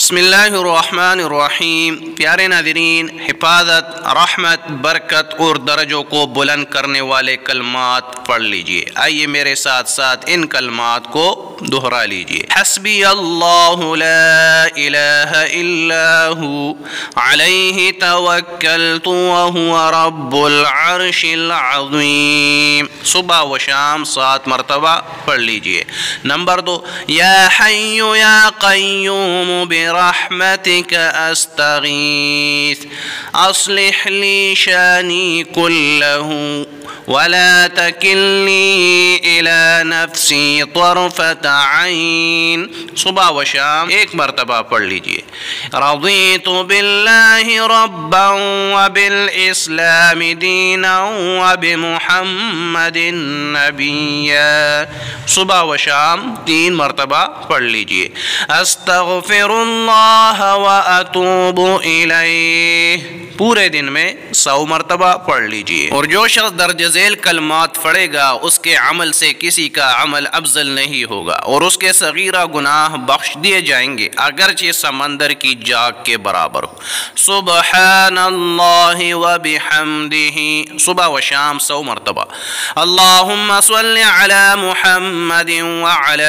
بسم اللہ الرحمن الرحیم۔ پیارے ناظرین، حفاظت، رحمت، برکت اور درجوں کو بلند کرنے والے کلمات پڑھ لیجئے۔ آئیے میرے ساتھ ساتھ ان کلمات کو دہرا لیجئے۔ حسبی اللہ لا الہ الا ہو علیہ توکلت وہو رب العرش العظیم۔ صبح و شام 7 مرتبہ پڑھ لیجئے۔ نمبر 2، یا حی یا قیوم برحمتك استغیث اصلح لی شانی کلہ ولا تکلنی الی نفسی طرفت عین۔ صبح و شام 1 مرتبہ پڑھ لیجئے۔ رضیت باللہ ربا وبالاسلام دینا وبمحمد نبیا۔ صبح و شام 3 مرتبہ پڑھ لیجئے۔ استغفر اللہ واتوب الیہ۔ پورے دن میں 100 مرتبہ پڑھ لیجئے۔ اور جو شخص درج ذیل کلمات پڑھے گا اس کے عمل سے کسی کا عمل افضل نہیں ہوگا، اور اس کے صغیرہ گناہ بخش دیے جائیں گے اگرچہ سمندر کی جاگ کے برابر ہو۔ سبحان اللہ وبحمدہ۔ صبح و شام 100 مرتبہ۔ اللہم صل علی محمد وعلی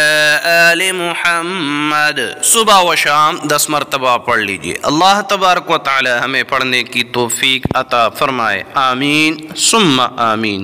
آل محمد۔ صبح و شام 10 مرتبہ پڑھ لیجئے۔ اللہ تبارک و تعالی ہمیں پڑھنے کی توفیق عطا فرمائے، آمین ثم آمین۔